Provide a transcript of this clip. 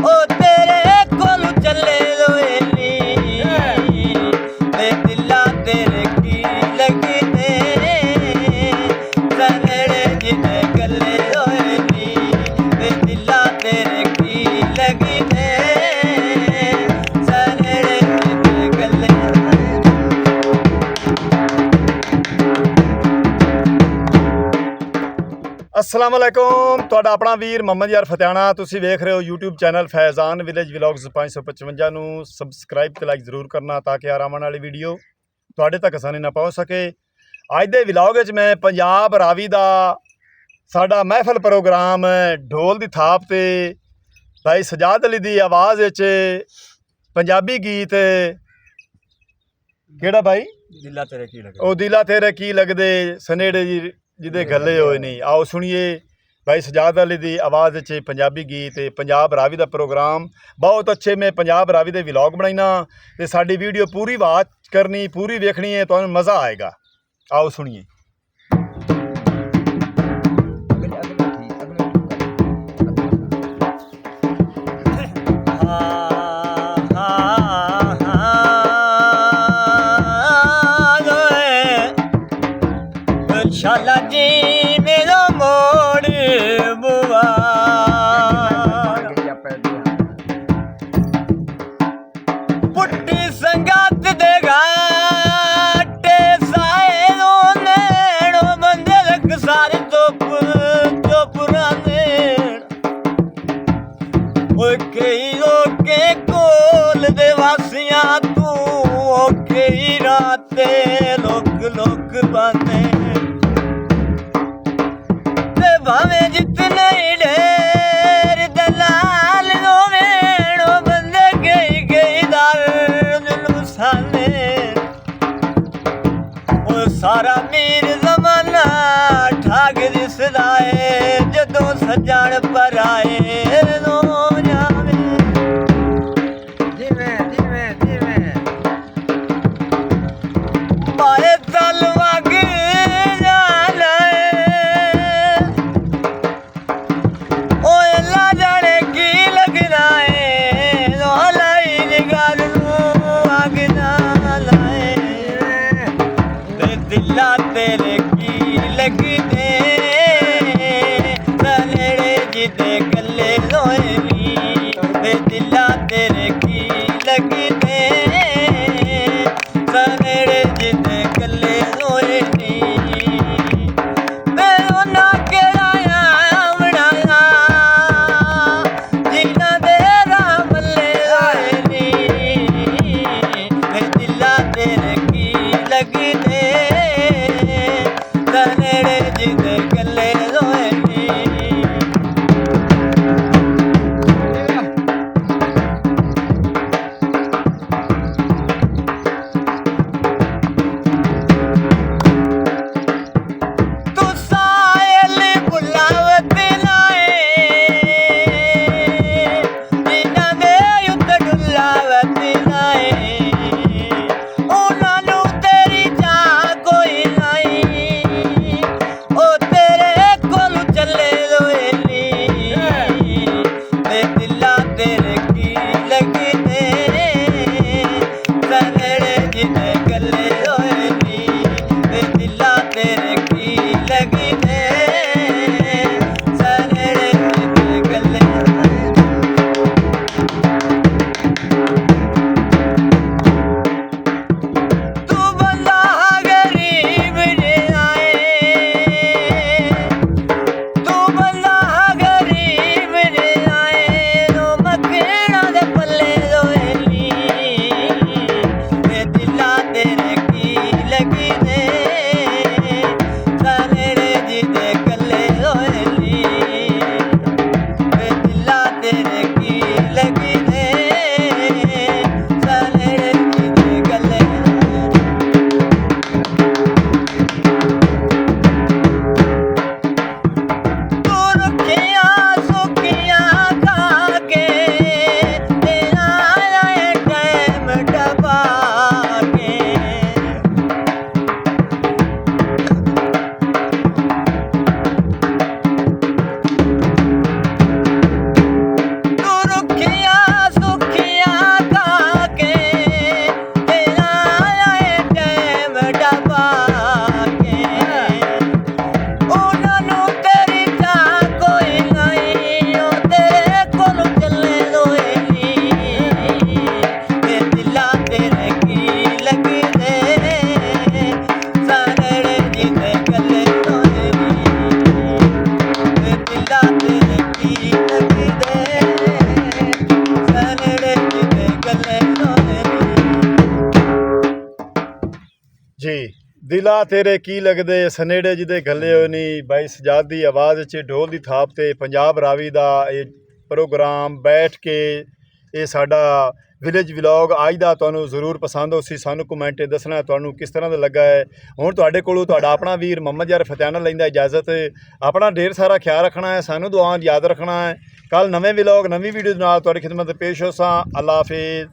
ओ तेरे कोल चले लोएली ते दिला तेरे की लगदे सनेड़े जिने गले लोएली ते दिला तेरे की लगदे सनेड़े जिने गले अस्सलाम वालेकुम ਤੁਹਾਡਾ ਆਪਣਾ ਵੀਰ ਮੁਹੰਮਦ ਯਾਰ ਫਤਿਆਣਾ ਤੁਸੀਂ ਵੇਖ ਰਹੇ ਹੋ YouTube ਚੈਨਲ ਫੈਜ਼ਾਨ ਵਿਲੇਜ ਵਲੌਗਸ 555 ਨੂੰ ਸਬਸਕ੍ਰਾਈਬ ਤੇ ਲਾਈਕ ਜ਼ਰੂਰ ਕਰਨਾ ਤਾਂ ਕਿ ਆਰਾਮ ਵਾਲੀ ਵੀਡੀਓ ਤੁਹਾਡੇ ਤੱਕ ਆਸਾਨੀ ਨਾਲ ਪਹੁੰਚ ਸਕੇ। ਅੱਜ ਦੇ ਵਲੌਗ ਵਿੱਚ ਮੈਂ ਪੰਜਾਬ ਰਾਵੀ ਦਾ ਸਾਡਾ ਮਹਿਫਲ ਪ੍ਰੋਗਰਾਮ ਢੋਲ ਦੀ ਥਾਪ ਤੇ ਭਾਈ ਸਜਾਦ ਅਲੀ ਦੀ ਆਵਾਜ਼ ਵਿੱਚ ਪੰਜਾਬੀ ਗੀਤ ਕਿਹੜਾ ਭਾਈ दिला तेरे की लगदे ਉਹ ਦਿਲਾ ਤੇਰੇ ਕੀ ਲੱਗਦੇ ਸਨੇੜੇ ਜਿਹਦੇ ਗੱਲੇ ਹੋਏ ਨਹੀਂ। ਆਓ ਸੁਣੀਏ ਭਾਈ ਸਜਾਦ ਅਲੀ ਦੀ ਆਵਾਜ਼ ਵਿੱਚ ਪੰਜਾਬੀ ਗੀਤ ਪੰਜਾਬ ਰਾਵੀ ਦਾ ਪ੍ਰੋਗਰਾਮ ਬਹੁਤ ਅੱਛੇ ਮੈਂ ਪੰਜਾਬ ਰਾਵੀ ਦੇ ਵਲੌਗ ਬਣਾਈਨਾ ਤੇ ਸਾਡੀ ਵੀਡੀਓ ਪੂਰੀ ਵਾਚ ਕਰਨੀ ਪੂਰੀ ਵੇਖਣੀ ਹੈ ਤੁਹਾਨੂੰ ਮਜ਼ਾ ਆਏਗਾ। ਆਓ ਸੁਣੀਏ। शाला जी मेरा मोड़ बुआ पुट्टी संगात देगा साए नैणो बंदे लग सारे तो पुराने कई लोके कोल दे वासियां तू कई राते लोक बाने भावे जितने ढेर दलाल नो वेणो बंदे गई दार जुलूसाने ओ सारा मीर जमाना ठाग दिसदा है जदों सजण पर आए नो जावे जिवें पाए तल वग दिला तेरे की लगदे सनेड़े जिदे गले लोएली ते दिला तेरे की लगदे सनेड़े जिदे गले लोएली तेरो ना केड़ा बनाया जिना दे राम ले लोएली ते दिला तेरे की लगदे सनेड़े जिदे गले लोएली तू सायल बुलावत लाए जिना दे युद्ध डुलावत लाए उन्हां नूं तेरी जान कोई नहीं ओ तेरे कोल चले लोएली ते दिला तेरे की लगदे सनेड़े जिदे गले लोएली ते दिला तेरे की लगदे सनेड़े जिदे गले तू बंदा गरीब रे आए तू बंदा गरीब रे आए नो मखे ਦਿਲਾ ਤੇਰੇ ਕੀ ਲੱਗਦੇ ਸਨੇੜੇ ਜਿਹਦੇ ਗੱਲੇ ਹੋਏ ਨਹੀਂ। ਬਾਈ ਸਜਾਦ ਦੀ ਆਵਾਜ਼ 'ਚ ਢੋਲ ਦੀ ਥਾਪ ਤੇ ਪੰਜਾਬ ਰਾਵੀ ਦਾ ਇਹ ਪ੍ਰੋਗਰਾਮ ਬੈਠ ਕੇ ਇਹ ਸਾਡਾ ਵਿਲੇਜ ਵਲੌਗ ਅੱਜ ਦਾ ਤੁਹਾਨੂੰ ਜ਼ਰੂਰ ਪਸੰਦ ਹੋ ਸੀ। ਸਾਨੂੰ ਕਮੈਂਟ ਦੱਸਣਾ ਤੁਹਾਨੂੰ ਕਿਸ ਤਰ੍ਹਾਂ ਦਾ ਲੱਗਾ ਹੈ। ਹੁਣ ਤੁਹਾਡੇ ਕੋਲੋਂ ਤੁਹਾਡਾ ਆਪਣਾ ਵੀਰ ਮੁਹੰਮਦ ਯਾਰ ਫਤਿਆਣਾ ਲੈਂਦਾ ਇਜਾਜ਼ਤ। ਆਪਣਾ ਢੇਰ ਸਾਰਾ ਖਿਆਲ ਰੱਖਣਾ ਹੈ, ਸਾਨੂੰ ਦੁਆ ਯਾਦ ਰੱਖਣਾ ਹੈ। ਕੱਲ ਨਵੇਂ ਵਲੌਗ ਨਵੀਂ ਵੀਡੀਓ ਦੇ ਨਾਲ ਤੁਹਾਡੀ ਖਿਦਮਤ ਪੇਸ਼ ਹੋ ਸਾਂ। ਅੱਲਾ ਹਾਫਿਜ਼।